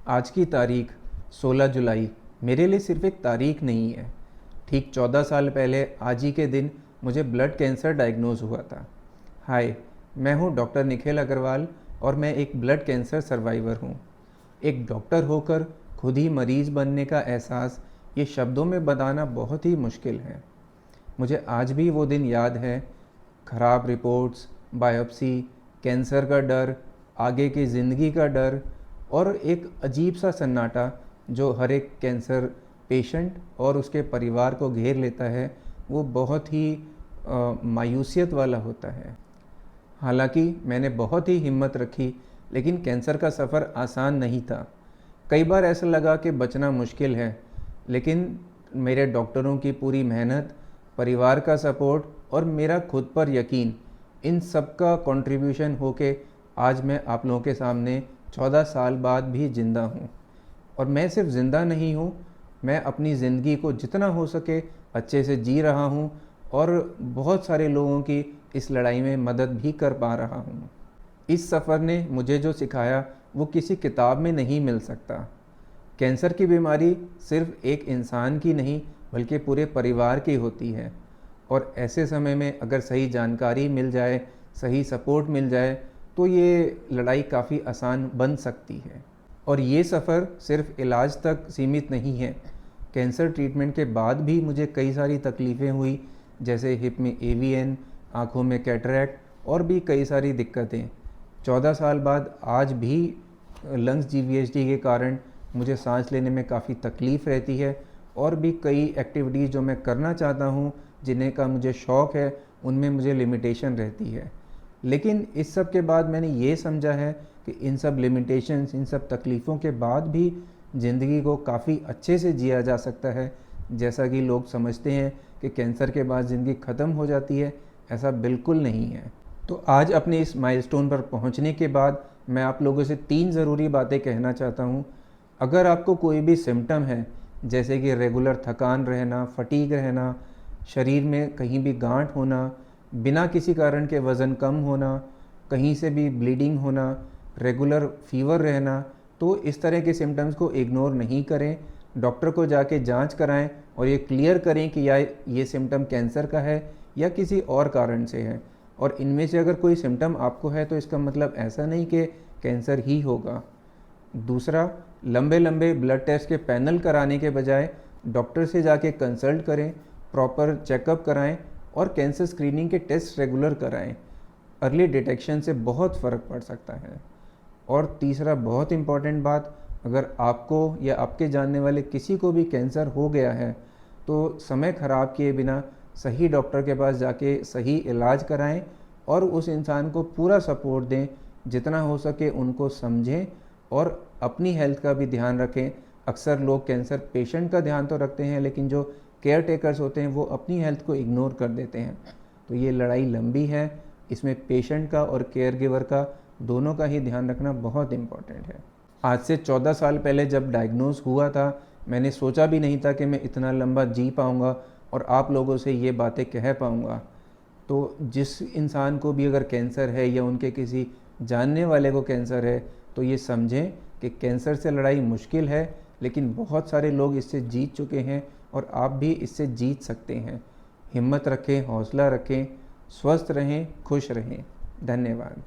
आज की तारीख 16 जुलाई मेरे लिए सिर्फ एक तारीख नहीं है। ठीक 14 साल पहले आज ही के दिन मुझे ब्लड कैंसर डायग्नोज हुआ था। हाय, मैं हूँ डॉक्टर निखिल अग्रवाल और मैं एक ब्लड कैंसर सर्वाइवर हूँ। एक डॉक्टर होकर खुद ही मरीज बनने का एहसास ये शब्दों में बताना बहुत ही मुश्किल है। मुझे आज भी वो दिन याद है। ख़राब रिपोर्ट्स, बायोप्सी, कैंसर का डर, आगे की ज़िंदगी का डर और एक अजीब सा सन्नाटा जो हर एक कैंसर पेशेंट और उसके परिवार को घेर लेता है, वो बहुत ही मायूसियत वाला होता है। हालांकि मैंने बहुत ही हिम्मत रखी, लेकिन कैंसर का सफ़र आसान नहीं था। कई बार ऐसा लगा कि बचना मुश्किल है, लेकिन मेरे डॉक्टरों की पूरी मेहनत, परिवार का सपोर्ट और मेरा खुद पर यकीन, इन सब का कंट्रीब्यूशन होके आज मैं आप लोगों के सामने 14 साल बाद भी ज़िंदा हूँ। और मैं सिर्फ ज़िंदा नहीं हूँ, मैं अपनी ज़िंदगी को जितना हो सके अच्छे से जी रहा हूँ और बहुत सारे लोगों की इस लड़ाई में मदद भी कर पा रहा हूँ। इस सफ़र ने मुझे जो सिखाया वो किसी किताब में नहीं मिल सकता। कैंसर की बीमारी सिर्फ एक इंसान की नहीं बल्कि पूरे परिवार की होती है, और ऐसे समय में अगर सही जानकारी मिल जाए, सही सपोर्ट मिल जाए, तो ये लड़ाई काफ़ी आसान बन सकती है। और ये सफ़र सिर्फ इलाज तक सीमित नहीं है। कैंसर ट्रीटमेंट के बाद भी मुझे कई सारी तकलीफ़ें हुई, जैसे हिप में एवीएन, आँखों में कैटरैक्ट और भी कई सारी दिक्कतें। 14 साल बाद आज भी लंग्स जीवीएचडी के कारण मुझे सांस लेने में काफ़ी तकलीफ़ रहती है, और भी कई एक्टिविटीज़ जो मैं करना चाहता हूँ, जिन्हें का मुझे शौक़ है, उनमें मुझे लिमिटेशन रहती है। लेकिन इस सब के बाद मैंने ये समझा है कि इन सब लिमिटेशंस, इन सब तकलीफ़ों के बाद भी ज़िंदगी को काफ़ी अच्छे से जिया जा सकता है। जैसा कि लोग समझते हैं कि कैंसर के बाद ज़िंदगी ख़त्म हो जाती है, ऐसा बिल्कुल नहीं है। तो आज अपने इस माइलस्टोन पर पहुंचने के बाद मैं आप लोगों से 3 ज़रूरी बातें कहना चाहता हूं। अगर आपको कोई भी सिम्टम है, जैसे कि रेगुलर थकान रहना, फटीग रहना, शरीर में कहीं भी गांठ होना, बिना किसी कारण के वज़न कम होना, कहीं से भी ब्लीडिंग होना, रेगुलर फीवर रहना, तो इस तरह के सिम्टम्स को इग्नोर नहीं करें। डॉक्टर को जाके जांच कराएं और ये क्लियर करें कि या ये सिम्टम कैंसर का है या किसी और कारण से है। और इनमें से अगर कोई सिम्टम आपको है तो इसका मतलब ऐसा नहीं कि कैंसर ही होगा। दूसरा, लंबे लंबे ब्लड टेस्ट के पैनल कराने के बजाय डॉक्टर से जाके कंसल्ट करें, प्रॉपर चेकअप कराएं और कैंसर स्क्रीनिंग के टेस्ट रेगुलर कराएं। अर्ली डिटेक्शन से बहुत फ़र्क पड़ सकता है। और तीसरा बहुत इम्पॉर्टेंट बात, अगर आपको या आपके जानने वाले किसी को भी कैंसर हो गया है, तो समय ख़राब किए बिना सही डॉक्टर के पास जाके सही इलाज कराएं और उस इंसान को पूरा सपोर्ट दें। जितना हो सके उनको समझें और अपनी हेल्थ का भी ध्यान रखें। अक्सर लोग कैंसर पेशेंट का ध्यान तो रखते हैं, लेकिन जो केयर टेकर्स होते हैं वो अपनी हेल्थ को इग्नोर कर देते हैं। तो ये लड़ाई लंबी है, इसमें पेशेंट का और केयर गिवर का दोनों का ही ध्यान रखना बहुत इम्पॉर्टेंट है। आज से 14 साल पहले जब डायग्नोज हुआ था, मैंने सोचा भी नहीं था कि मैं इतना लंबा जी पाऊँगा और आप लोगों से ये बातें कह पाऊँगा। तो जिस इंसान को भी अगर कैंसर है या उनके किसी जानने वाले को कैंसर है, तो ये समझें कि कैंसर से लड़ाई मुश्किल है, लेकिन बहुत सारे लोग इससे जीत चुके हैं और आप भी इससे जीत सकते हैं। हिम्मत रखें, हौसला रखें, स्वस्थ रहें, खुश रहें। धन्यवाद।